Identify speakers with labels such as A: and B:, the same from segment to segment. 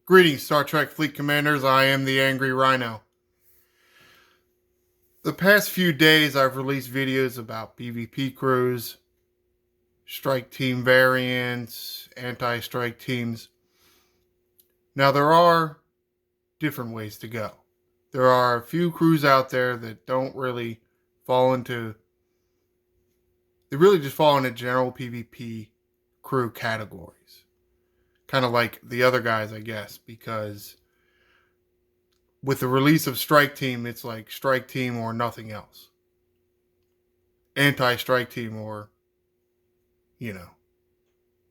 A: Greetings, Star Trek Fleet Commanders. I am the Angry Rhino. The past few days, I've released videos about PvP crews, strike team variants, anti-strike teams. Now, there are different ways to go. There are a few crews out there that don't really fall into... They really just fall into general PvP crew categories. Kind of like the other guys, I guess, because with the release of Strike Team, it's like Strike Team or nothing else. Anti-Strike Team or,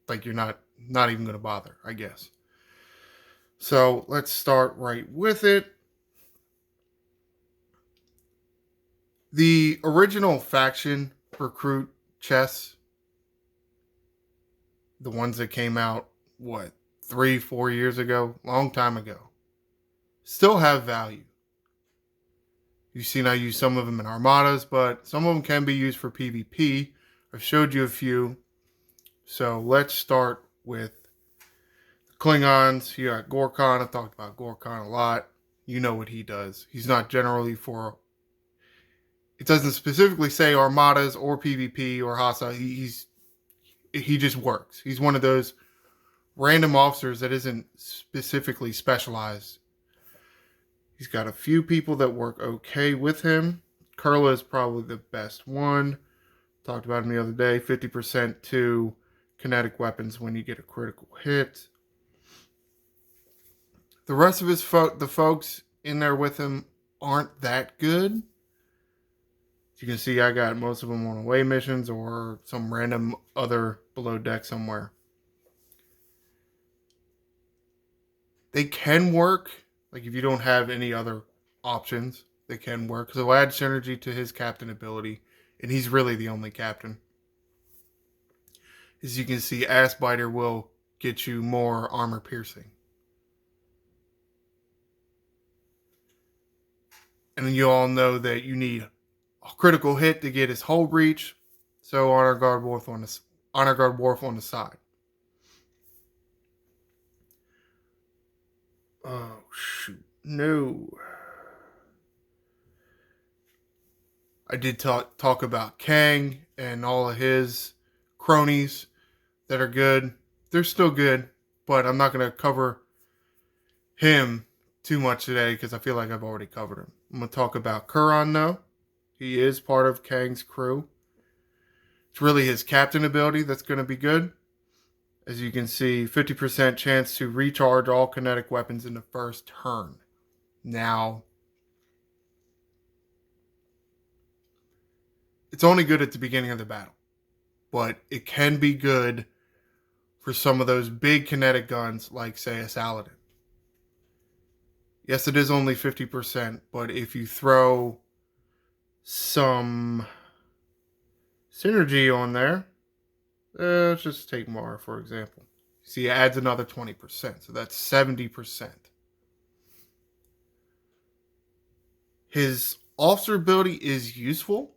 A: like you're not even going to bother, I guess. So let's start right with it. The original faction recruit chests, the ones that came out, 3-4 years ago, long time ago, still have value. You've seen I use some of them in armadas, but some of them can be used for PvP. I've showed you a few. So let's start with the Klingons. You got Gorkon. I've talked about Gorkon a lot. You know what he does. He's not generally for... It doesn't specifically say armadas or PvP or hostile. He just works. He's one of those random officers that isn't specifically specialized. He's got a few people that work okay with him. Kurla is probably the best one. Talked about him the other day. 50% to kinetic weapons when you get a critical hit. The rest of the folks in there with him aren't that good. As you can see, I got most of them on away missions or some random other below deck somewhere. They can work, like if you don't have any other options, they can work. So add synergy to his captain ability, and he's really the only captain. As you can see, Assbiter will get you more armor piercing. And you all know that you need a critical hit to get his hull breach. So Honor Guard Worf on the side. Oh, shoot. No. I did talk about Kang and all of his cronies that are good. They're still good, but I'm not going to cover him too much today because I feel like I've already covered him. I'm going to talk about Kuron, though. He is part of Kang's crew. It's really his captain ability that's going to be good. As you can see, 50% chance to recharge all kinetic weapons in the first turn. Now, it's only good at the beginning of the battle, but it can be good for some of those big kinetic guns like, say, a Saladin. Yes, it is only 50%, but if you throw some synergy on there, let's just take Mara, for example. See, it adds another 20%, so that's 70%. His officer ability is useful.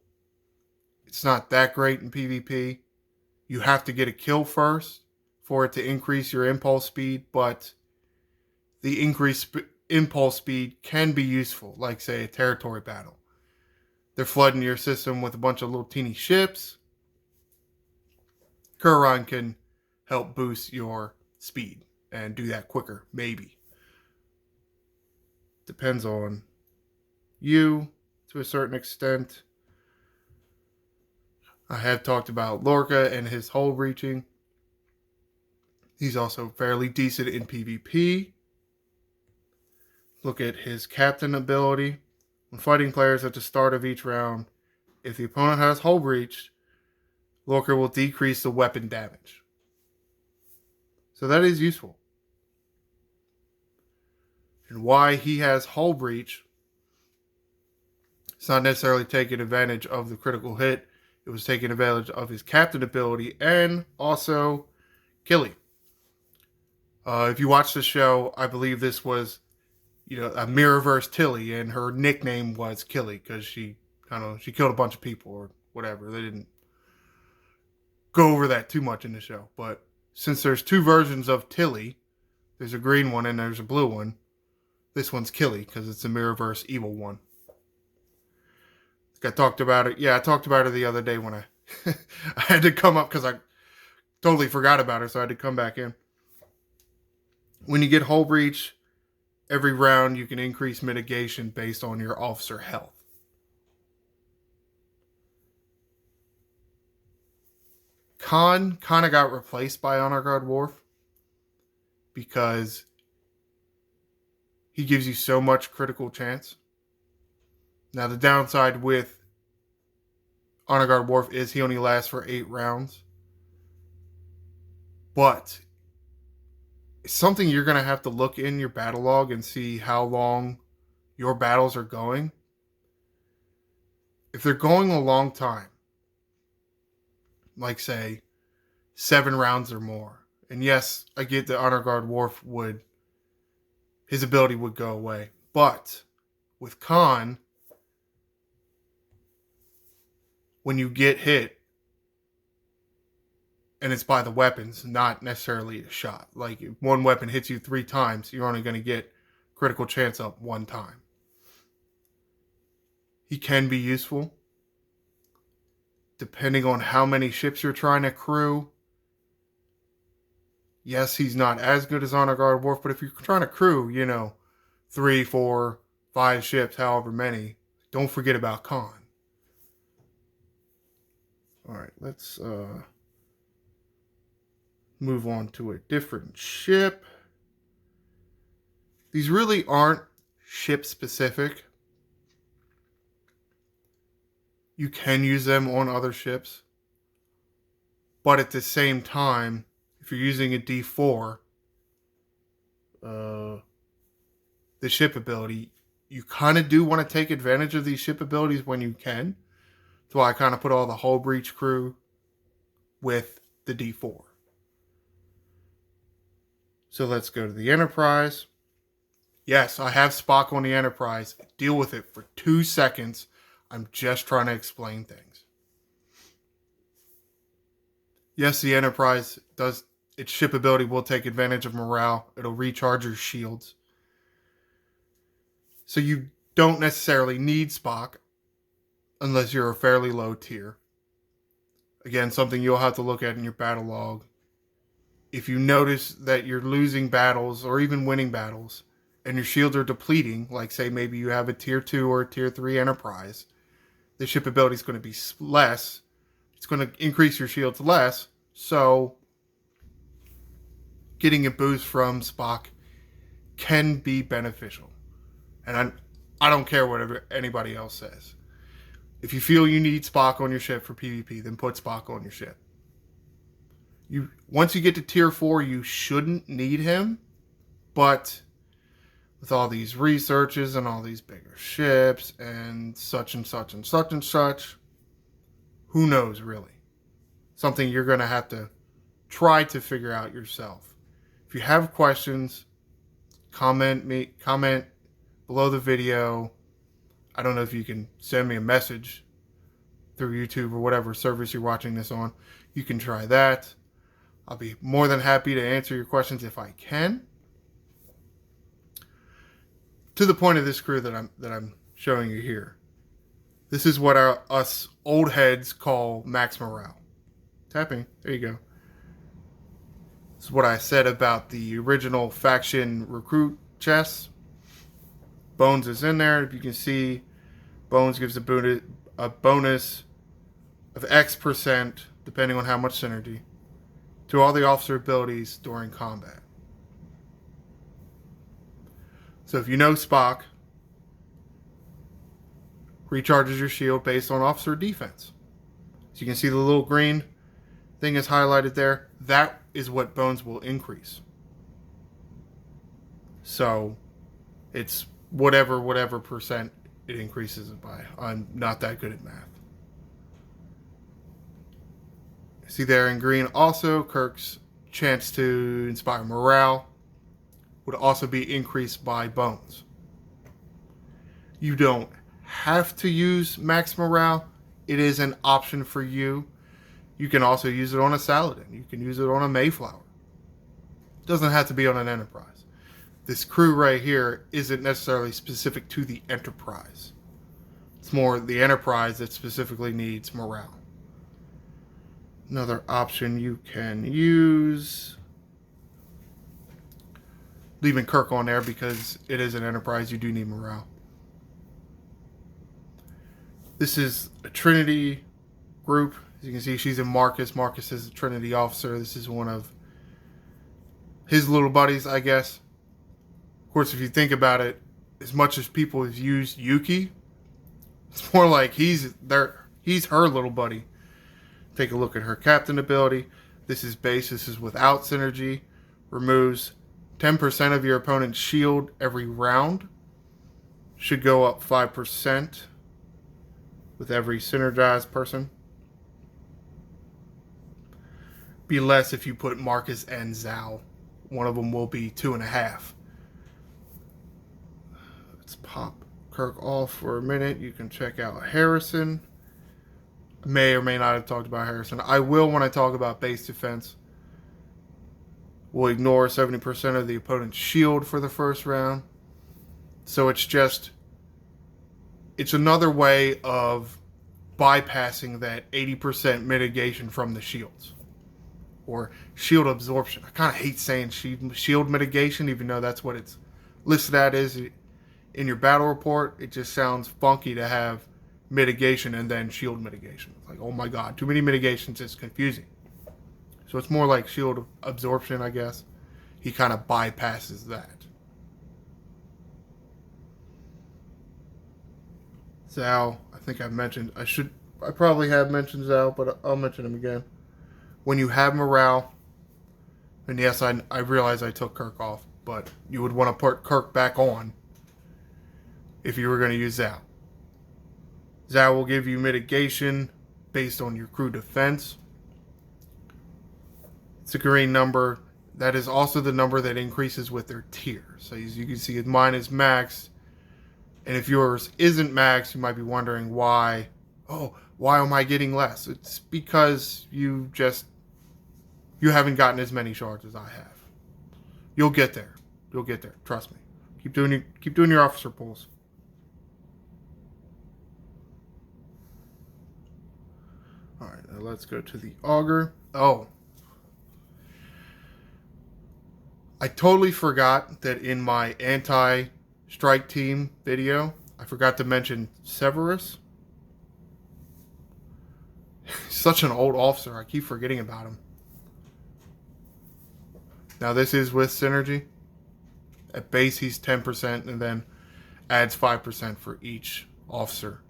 A: It's not that great in PvP. You have to get a kill first for it to increase your impulse speed, but the increased impulse speed can be useful, like, say, a territory battle. They're flooding your system with a bunch of little teeny ships. Kuron can help boost your speed and do that quicker, maybe. Depends on you to a certain extent. I have talked about Lorca and his hull breaching. He's also fairly decent in PvP. Look at his captain ability. When fighting players at the start of each round, if the opponent has hull breached, Lorca will decrease the weapon damage. So that is useful. And why he has hull breach, it's not necessarily taking advantage of the critical hit. It was taking advantage of his captain ability and also Killy. If you watch the show, I believe this was, a Mirrorverse Tilly, and her nickname was Killy because she killed a bunch of people or whatever. They didn't go over that too much in the show, but since there's two versions of Tilly, There's a green one and there's a blue one. This one's Killy because it's a Mirrorverse evil one. I talked about it. Yeah, I talked about it the other day when I I had to come up because I totally forgot about it, so I had to come back in. When you get Hull Breach, every round you can increase mitigation based on your officer health. Khan kind of got replaced by Honor Guard Worf because he gives you so much critical chance. Now, the downside with Honor Guard Worf is he only lasts for 8 rounds. But it's something you're going to have to look in your battle log and see how long your battles are going. If they're going a long time, like say 7 rounds or more, and yes, I get that Honor Guard Worf his ability would go away. But with Khan, when you get hit, and it's by the weapons, not necessarily a shot. Like, if one weapon hits you 3 times, you're only going to get critical chance up 1 time. He can be useful, depending on how many ships you're trying to crew. Yes, he's not as good as Honor Guard Worf, but if you're trying to crew, 3, 4, 5 ships, however many, don't forget about Khan. Alright, let's move on to a different ship. These really aren't ship specific. You can use them on other ships. But at the same time, if you're using a D4, the ship ability, you kind of do want to take advantage of these ship abilities when you can. So I kind of put all the Hull Breach crew with the D4. So let's go to the Enterprise. Yes, I have Spock on the Enterprise. Deal with it for 2 seconds. I'm just trying to explain things. Yes, the Enterprise does, its ship ability will take advantage of morale. It'll recharge your shields. So you don't necessarily need Spock unless you're a fairly low tier. Again, something you'll have to look at in your battle log. If you notice that you're losing battles or even winning battles and your shields are depleting, like say maybe you have a tier 2 or a tier 3 Enterprise, the ship ability is going to be less. It's going to increase your shields less. So getting a boost from Spock can be beneficial. And I don't care what anybody else says. If you feel you need Spock on your ship for PvP, then put Spock on your ship. Once you get to tier 4, you shouldn't need him. But with all these researches and all these bigger ships and such and such and such and such, who knows really? Something you're going to have to try to figure out yourself. If you have questions, comment below the video. I don't know if you can send me a message through YouTube or whatever service you're watching this on. You can try that. I'll be more than happy to answer your questions if I can. To the point of this crew that I'm showing you here. This is what us old heads call max morale. Tapping. There you go. This is what I said about the original faction recruit chest. Bones is in there. If you can see, Bones gives a bonus of X%, depending on how much synergy, to all the officer abilities during combat. So if you know Spock, recharges your shield based on officer defense. So you can see the little green thing is highlighted there. That is what Bones will increase. So it's whatever percent it increases it by. I'm not that good at math. See there in green also, Kirk's chance to inspire morale would also be increased by Bones. You don't have to use max morale. It is an option for you. You can also use it on a Saladin. You can use it on a Mayflower. It doesn't have to be on an Enterprise. this crew right here isn't necessarily specific to the Enterprise. It's more the Enterprise that specifically needs morale. Another option you can use, leaving Kirk on there because it is an Enterprise, you do need morale. This is a Trinity group. As you can see, she's in Marcus. Marcus is a Trinity officer. This is one of his little buddies, I guess. Of course, if you think about it, as much as people have used Yuki, it's more like he's her little buddy. Take a look at her captain ability. This is base. This is without synergy. Removes 10% of your opponent's shield every round. Should go up 5% with every synergized person. Be less if you put Marcus and Zal. One of them will be 2.5. Let's pop Kirk off for a minute. You can check out Harrison. I may or may not have talked about Harrison. I will when I talk about base defense. We'll ignore 70% of the opponent's shield for the first round. So it's another way of bypassing that 80% mitigation from the shields. Or shield absorption. I kind of hate saying shield mitigation, even though that's what it's listed at is in your battle report. It just sounds funky to have mitigation and then shield mitigation. It's like, oh my god, too many mitigations is confusing. So it's more like shield absorption, I guess. He kind of bypasses that. Zal, I think I mentioned, I probably have mentioned Zal, but I'll mention him again. When you have morale, and yes, I realize I took Kirk off, but you would want to put Kirk back on if you were going to use Zal. Zal will give you mitigation based on your crew defense. It's a green number. That is also the number that increases with their tier. So as you can see, mine is max. And if yours isn't max, you might be wondering why. Oh, why am I getting less? It's because you haven't gotten as many shards as I have. You'll get there. You'll get there. Trust me. Keep doing your officer pulls. All right, now let's go to the Auger. Oh. I totally forgot that in my anti-strike team video, I forgot to mention Severus. He's such an old officer. I keep forgetting about him. Now this is with synergy. At base, he's 10% and then adds 5% for each officer.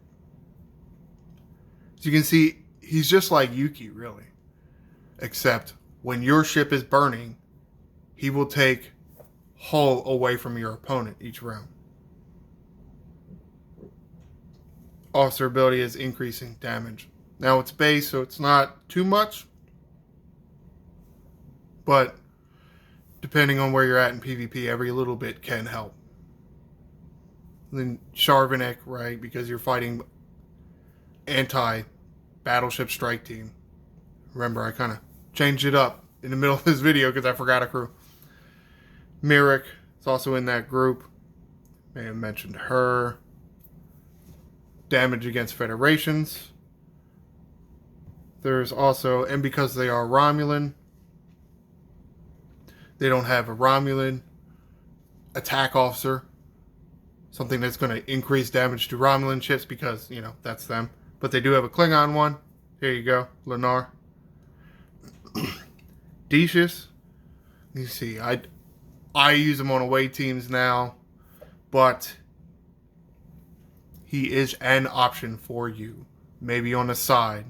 A: As you can see, he's just like Yuki, really. Except when your ship is burning, he will take hull away from your opponent each round. Officer ability is increasing damage. Now it's base, so it's not too much. But depending on where you're at in PvP, every little bit can help. And then Charvanek, right? Because you're fighting anti-battleship strike team. Remember, I kind of changed it up in the middle of this video because I forgot a crew. Mirik is also in that group. May have mentioned her. Damage against Federations. There's also, and because they are Romulan, they don't have a Romulan attack officer. Something that's going to increase damage to Romulan ships because, you know, that's them. But they do have a Klingon one. Here you go, Lenar. Decius. You see, I use him on away teams now, but he is an option for you. Maybe on the side.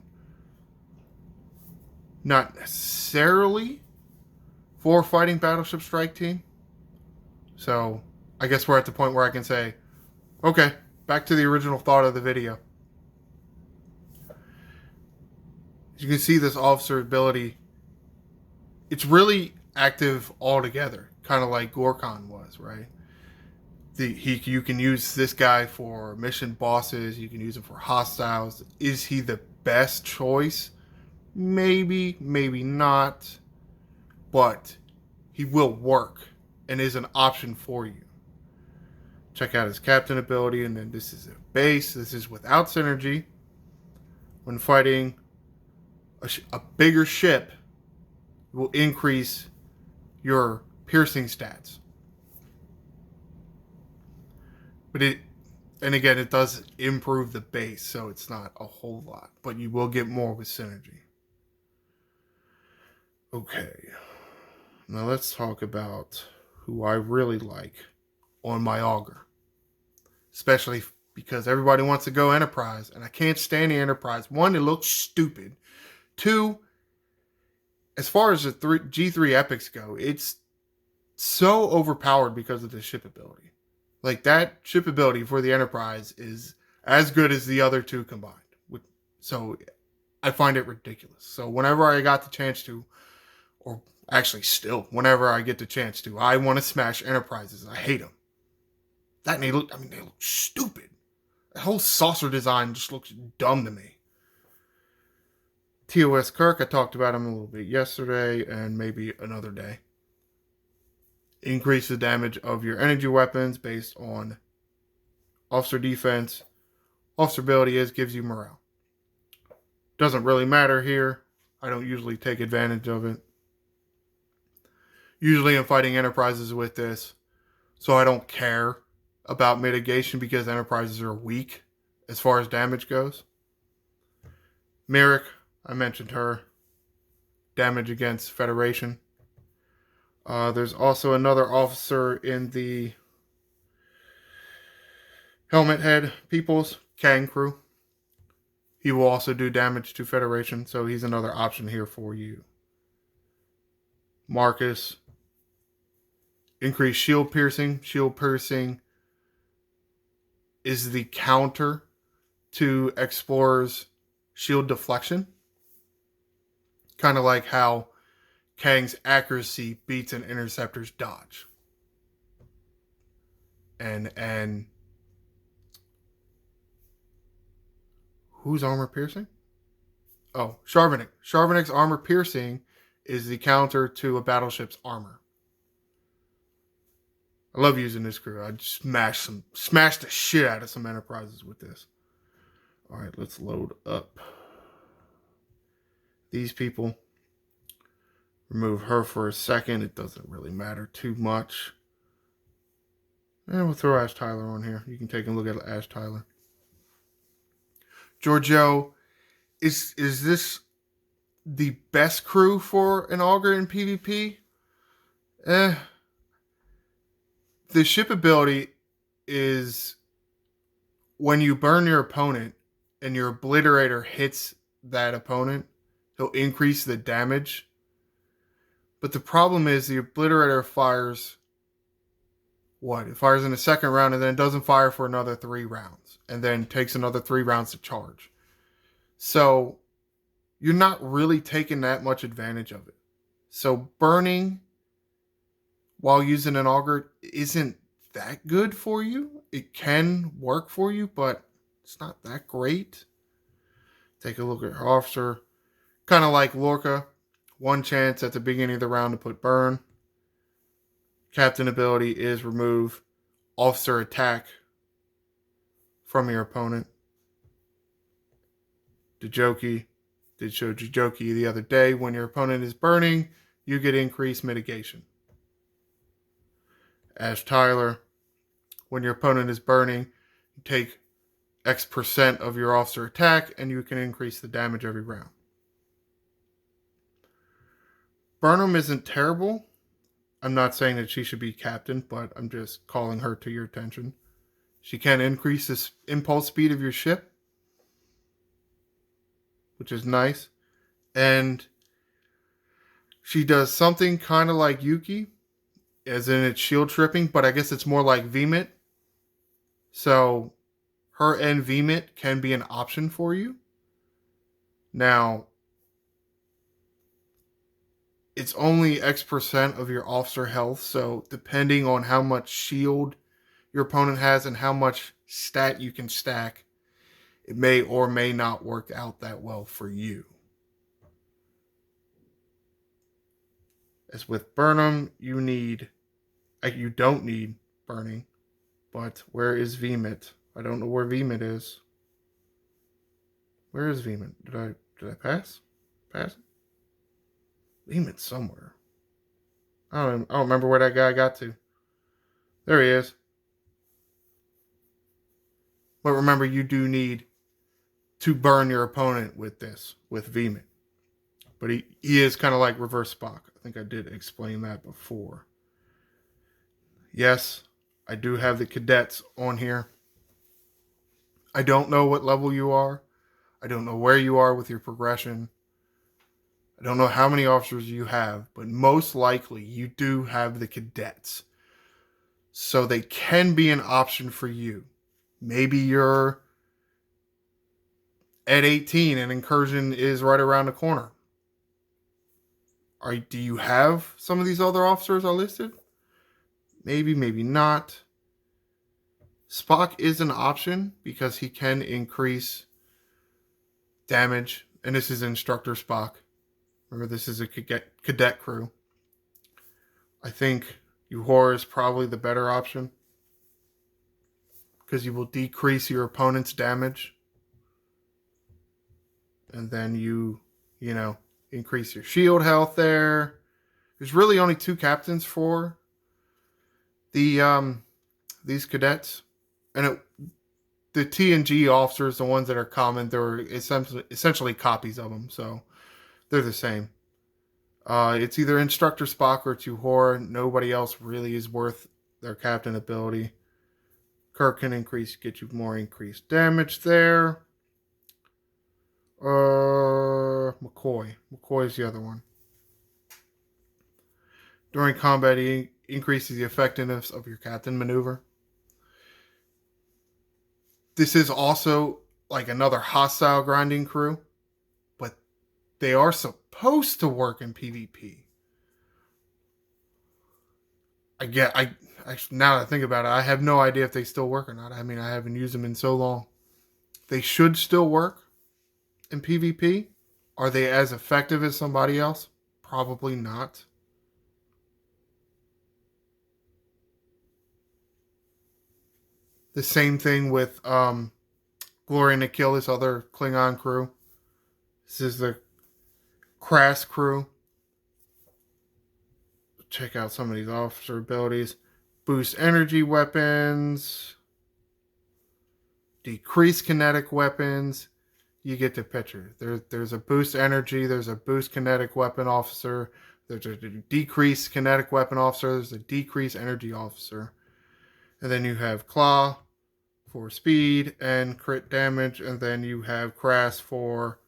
A: Not necessarily for fighting battleship strike team. So I guess we're at the point where I can say, okay, back to the original thought of the video. As you can see, this officer ability, it's really active altogether, kind of like Gorkon was, right? You can use this guy for mission bosses. You can use him for hostiles. Is he the best choice? Maybe, maybe not. But he will work and is an option for you. Check out his captain ability, and then this is a base. This is without synergy. When fighting a bigger ship, it will increase your piercing stats. But and again, it does improve the base, so it's not a whole lot. But you will get more with synergy. Okay. Now let's talk about who I really like on my Auger. Especially because everybody wants to go Enterprise, and I can't stand the Enterprise. One, it looks stupid. Two, as far as the G3 epics go, it's so overpowered because of the ship ability. Like, that ship ability for the Enterprise is as good as the other two combined. So I find it ridiculous. So whenever I got the chance to, or actually still, whenever I get the chance to, I want to smash Enterprises. I hate them. They look stupid. The whole saucer design just looks dumb to me. TOS Kirk, I talked about him a little bit yesterday and maybe another day. Increase the damage of your energy weapons based on officer defense. Officer ability gives you morale. Doesn't really matter here. I don't usually take advantage of it. Usually I'm fighting Enterprises with this, so I don't care about mitigation because Enterprises are weak as far as damage goes. Merrick, I mentioned her. Damage against Federation. There's also another officer in the Helmet Head Peoples, Kang crew. He will also do damage to Federation, so he's another option here for you. Marcus. Increase shield piercing. Shield piercing is the counter to Explorer's shield deflection. Kind of like how Kang's accuracy beats an Interceptor's dodge. And who's armor piercing? Oh, Sharvanik. Sharvanik's armor piercing is the counter to a battleship's armor. I love using this crew. I smash the shit out of some Enterprises with this. All right, let's load up these people. Remove her for a second. It doesn't really matter too much. And we'll throw Ash Tyler on here. You can take a look at Ash Tyler. Giorgio, is this the best crew for an Auger in PvP? The ship ability is when you burn your opponent and your obliterator hits that opponent, he'll increase the damage. But the problem is the obliterator fires It fires in the second round and then it doesn't fire for another 3 rounds. And then takes another 3 rounds to charge. So you're not really taking that much advantage of it. So burning while using an Auger isn't that good for you. It can work for you, but it's not that great. Take a look at her officer. Kind of like Lorca. 1 chance at the beginning of the round to put burn. Captain ability is remove officer attack from your opponent. Did show Jijoki the other day. When your opponent is burning, you get increased mitigation. Ash Tyler, when your opponent is burning, you take X% of your officer attack and you can increase the damage every round. Burnham isn't terrible. I'm not saying that she should be captain, but I'm just calling her to your attention. She can increase the impulse speed of your ship, which is nice. And she does something kind of like Yuki, as in it's shield tripping, but I guess it's more like VMIT. So her and VMIT can be an option for you. Now, it's only X% of your officer health, so depending on how much shield your opponent has and how much stat you can stack, it may or may not work out that well for you. As with Burnham, you need You don't need burning. But where is VMIT? I don't know where VMIT is. Where is VMIT? Did I pass? Pass? VMIT's somewhere. I don't remember where that guy got to. There he is. But remember, you do need to burn your opponent with this, with VMIT. But he is kind of like reverse Spock. I think I did explain that before. Yes, I do have the cadets on here. I don't know what level you are. I don't know where you are with your progression. I don't know how many officers you have, but most likely you do have the cadets. So they can be an option for you. Maybe you're at 18 and Incursion is right around the corner. Do you have some of these other officers I listed? Maybe, maybe not. Spock is an option because he can increase damage. And this is Instructor Spock. Remember, this is a cadet crew. I think Uhura is probably the better option because you will decrease your opponent's damage. And then you increase your shield health there. There's really only 2 captains for these cadets. And the TNG officers, the ones that are common, they're essentially copies of them. So they're the same. It's either Instructor Spock or Uhura. Nobody else really is worth their captain ability. Kirk can get you more increased damage there. McCoy. McCoy is the other one. During combat, he increases the effectiveness of your captain maneuver. This is also like another hostile grinding crew, but they are supposed to work in PvP. Now that I think about it, I have no idea if they still work or not. I mean, I haven't used them in so long. They should still work in PvP. Are they as effective as somebody else? Probably not. The same thing with Glory and Nikhil, this other Klingon crew. This is the Crass crew. Check out some of these officer abilities. Boost energy weapons. Decrease kinetic weapons. You get the picture. There's a boost energy. There's a boost kinetic weapon officer. There's a decrease kinetic weapon officer. There's a decrease energy officer. And then you have Claw for speed and crit damage. And then you have Crass for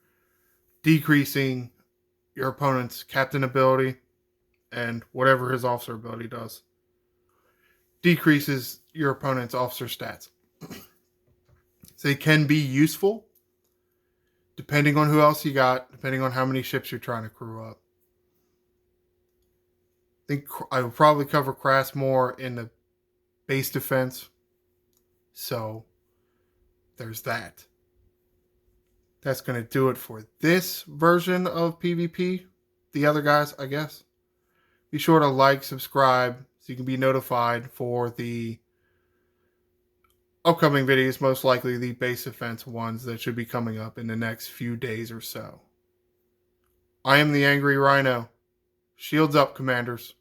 A: decreasing your opponent's captain ability and whatever his officer ability does. Decreases your opponent's officer stats. So they can be useful depending on who else you got, depending on how many ships you're trying to crew up. I think I will probably cover Crass more in the base defense. So there's that. That's going to do it for this version of PvP. The other guys, I guess. Be sure to like, subscribe, so you can be notified for the upcoming videos, most likely the base defense ones that should be coming up in the next few days or so. I am the Angry Rhino. Shields up, Commanders.